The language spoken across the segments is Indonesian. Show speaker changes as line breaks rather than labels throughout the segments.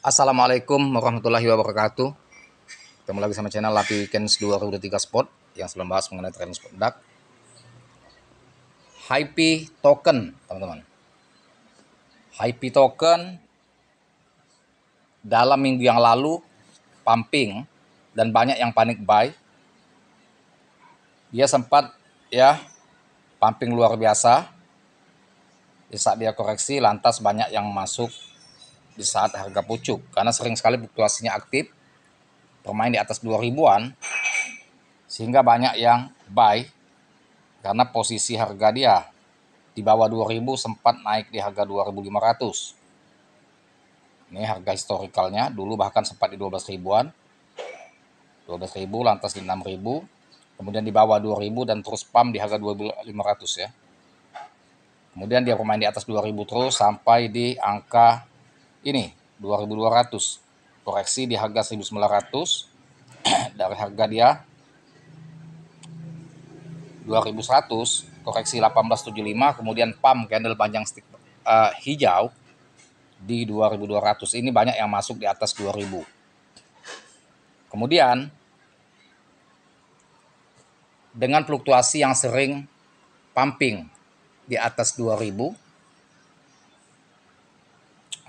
Assalamualaikum warahmatullahi wabarakatuh. Ketemu lagi sama channel Lapi Weekends 2023 Sport yang selalu membahas mengenai trading produk. Hype token, teman-teman. Hype token dalam minggu yang lalu pumping dan banyak yang panic buy. Dia sempat pumping luar biasa. Di saat dia koreksi lantas banyak yang masuk di saat harga pucuk karena sering sekali fluktuasinya aktif, bermain di atas 2000-an, sehingga banyak yang buy karena posisi harga dia di bawah 2000 sempat naik di harga 2500. Ini harga historikalnya, dulu bahkan sempat di 12 ribuan, 12 ribu lantas di 6 ribu, kemudian di bawah 2000 dan terus pump di harga 2500 ya. Kemudian dia bermain di atas 2000 terus sampai di angka ini 2200, koreksi di harga 1900 dari harga dia 2100, koreksi 1875, kemudian pump candle panjang stick hijau di 2200. Ini banyak yang masuk di atas 2000. Kemudian dengan fluktuasi yang sering pumping di atas 2000,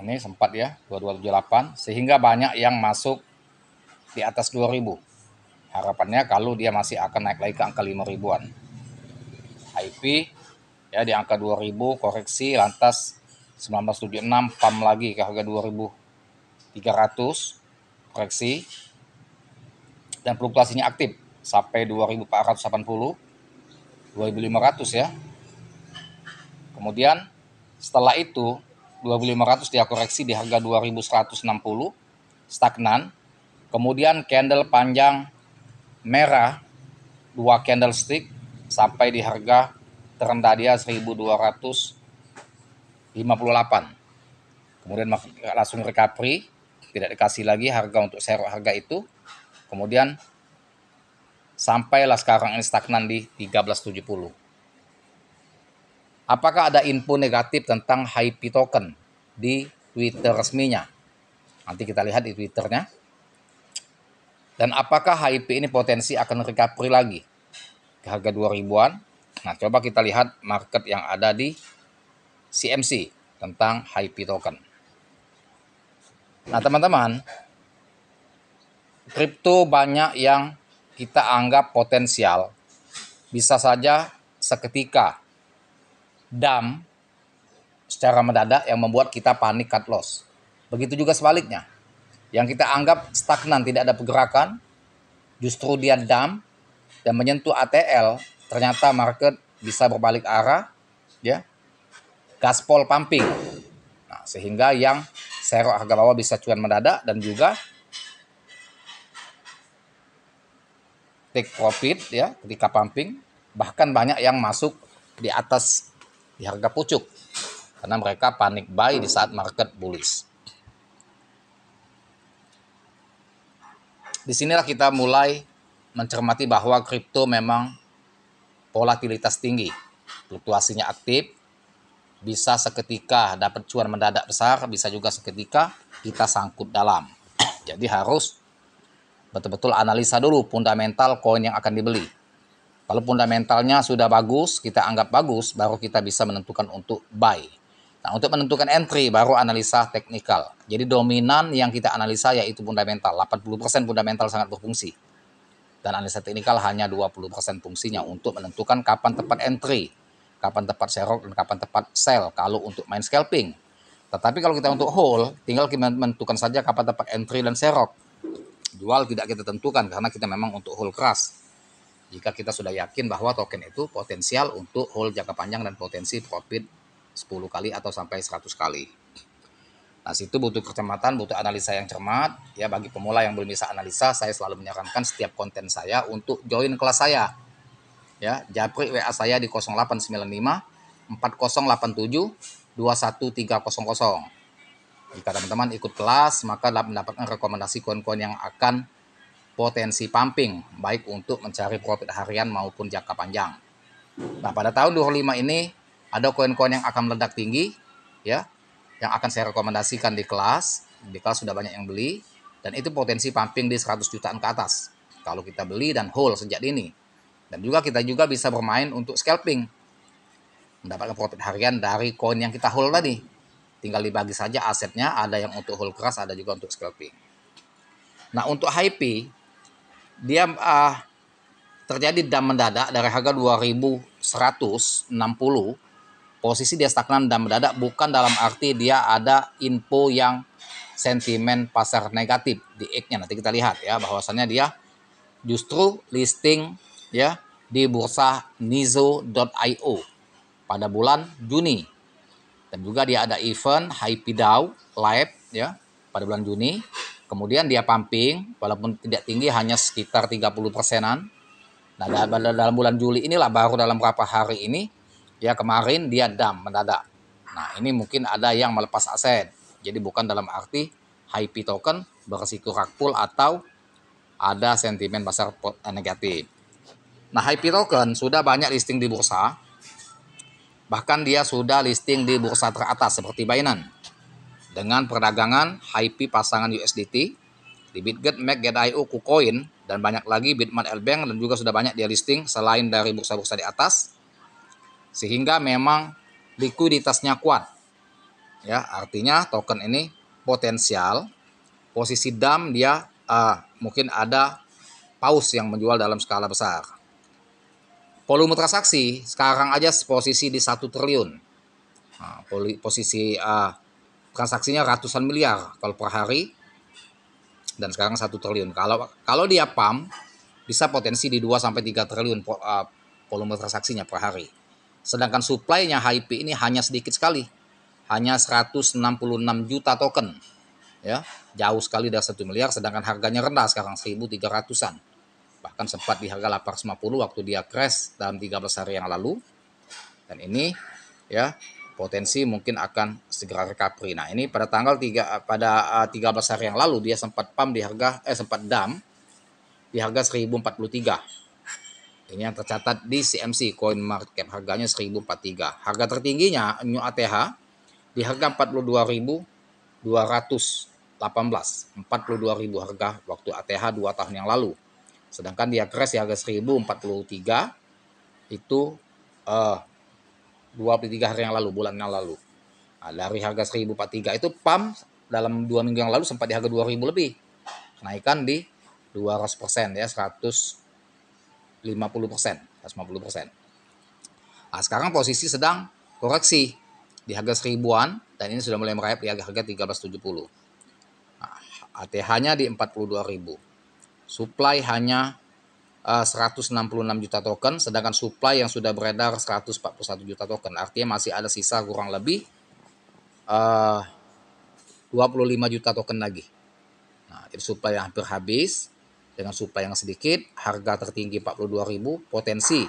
ini sempat ya 2278, sehingga banyak yang masuk di atas 2000. Harapannya kalau dia masih akan naik lagi ke angka 5 ribuan. IP ya di angka 2000, koreksi lantas 1976, pump lagi ke harga 2300, koreksi dan fluktuasinya aktif sampai 2480, 2500 ya. Kemudian setelah itu 2500 dia koreksi di harga 2160, stagnan. Kemudian candle panjang merah 2 candlestick sampai di harga terendah dia 1258. Kemudian langsung recovery, tidak dikasih lagi harga untuk serok harga itu. Kemudian sampailah sekarang ini stagnan di 1370. Apakah ada info negatif tentang Hype token di Twitter resminya? Nanti kita lihat di Twitternya. Dan apakah Hype ini potensi akan recovery lagi ke harga 2000-an? Nah, coba kita lihat market yang ada di CMC tentang Hype token. Nah, teman-teman, kripto banyak yang kita anggap potensial, bisa saja seketika dump secara mendadak yang membuat kita panik cut loss. Begitu juga sebaliknya, yang kita anggap stagnan, tidak ada pergerakan, justru dia dump dan menyentuh ATL, ternyata market bisa berbalik arah, ya, gaspol pumping. Nah, sehingga yang serok harga bawah bisa cuan mendadak dan juga take profit ya ketika pumping. Bahkan banyak yang masuk di atas di harga pucuk karena mereka panik buy di saat market bullish. Disinilah kita mulai mencermati bahwa kripto memang volatilitas tinggi, fluktuasinya aktif, bisa seketika dapat cuan mendadak besar, bisa juga seketika kita sangkut dalam. Jadi harus betul-betul analisa dulu fundamental koin yang akan dibeli. Kalau fundamentalnya sudah bagus, kita anggap bagus, baru kita bisa menentukan untuk buy. Nah, untuk menentukan entry baru analisa teknikal. Jadi dominan yang kita analisa yaitu fundamental. 80% fundamental sangat berfungsi. Dan analisa teknikal hanya 20% fungsinya untuk menentukan kapan tepat entry, kapan tepat serok, dan kapan tepat sell kalau untuk main scalping. Tetapi kalau kita untuk hold, tinggal kita menentukan saja kapan tepat entry dan serok. Jual tidak kita tentukan karena kita memang untuk hold keras. Jika kita sudah yakin bahwa token itu potensial untuk hold jangka panjang dan potensi profit 10 kali atau sampai 100 kali. Nah, situ butuh kecermatan, butuh analisa yang cermat. Ya, bagi pemula yang belum bisa analisa, saya selalu menyarankan setiap konten saya untuk join kelas saya. Ya, japri WA saya di 0895 4087 21300. Jika teman-teman ikut kelas, maka dapat mendapatkan rekomendasi koin-koin yang akan potensi pumping, baik untuk mencari profit harian maupun jangka panjang. Nah, pada tahun 25 ini ada koin-koin yang akan meledak tinggi, ya. yang akan saya rekomendasikan di kelas. Di kelas sudah banyak yang beli, dan itu potensi pumping di 100 jutaan ke atas kalau kita beli dan hold sejak dini. Dan juga kita juga bisa bermain untuk scalping, mendapatkan profit harian dari koin yang kita hold tadi. Tinggal dibagi saja asetnya, ada yang untuk hold keras, ada juga untuk scalping. Nah, untuk HIP, dia terjadi dump mendadak dari harga 2160, posisi dia stagnan dan mendadak, bukan dalam arti dia ada info yang sentimen pasar negatif di X-nya. Nanti kita lihat ya, bahwasannya dia justru listing ya di bursa Nizo.io pada bulan Juni. Dan juga dia ada event HIP DAO live ya pada bulan Juni. Kemudian dia pumping walaupun tidak tinggi, hanya sekitar 30%-an. Nah, dalam bulan Juli inilah, baru dalam beberapa hari ini ya, kemarin dia dump mendadak. Nah, ini mungkin ada yang melepas aset. Jadi bukan dalam arti HIP token berisiko rug pull atau ada sentimen pasar negatif. Nah, HIP token sudah banyak listing di bursa. Bahkan dia sudah listing di bursa teratas seperti Binance dengan perdagangan HIP pasangan USDT di Bitget, Mac, Get.io, KuCoin, dan banyak lagi, Bitmart, Lbank, dan juga sudah banyak dia listing selain dari bursa-bursa di atas, sehingga memang likuiditasnya kuat. Ya, artinya token ini potensial posisi dump dia mungkin ada paus yang menjual dalam skala besar. Volume transaksi sekarang aja posisi di 1 triliun. Nah, posisi transaksinya ratusan miliar kalau per hari, dan sekarang 1 triliun. Kalau dia pump bisa potensi di 2 sampai 3 triliun volume transaksinya per hari. Sedangkan supply-nya HIP ini hanya sedikit sekali. Hanya 166 juta token. Ya, jauh sekali dari 1 miliar, sedangkan harganya rendah sekarang 1.300-an. Bahkan sempat di harga 850 waktu dia crash dalam 13 hari yang lalu. Dan ini ya potensi mungkin akan segera recovery. Nah, ini pada tanggal 13 hari yang lalu dia sempat pump di harga sempat dump di harga 1043. Ini yang tercatat di CMC Coin Market Cap, harganya 1043. Harga tertingginya New ATH di harga 42.218. 42.000 harga waktu ATH 2 tahun yang lalu. Sedangkan dia crash di harga 1043 itu 23 hari yang lalu, bulan yang lalu. Nah, dari harga 1043 itu pump dalam 2 minggu yang lalu sempat di harga 2.000 lebih. Kenaikan di 200% ya, 150%. Nah, sekarang posisi sedang koreksi di harga 1000-an, dan ini sudah mulai merayap di harga 1370. Nah, ATH-nya di 42.000. Supply hanya 166 juta token, sedangkan supply yang sudah beredar 141 juta token. Artinya masih ada sisa kurang lebih 25 juta token lagi. Nah, itu supply yang hampir habis. Dengan supply yang sedikit, harga tertinggi 42.000, potensi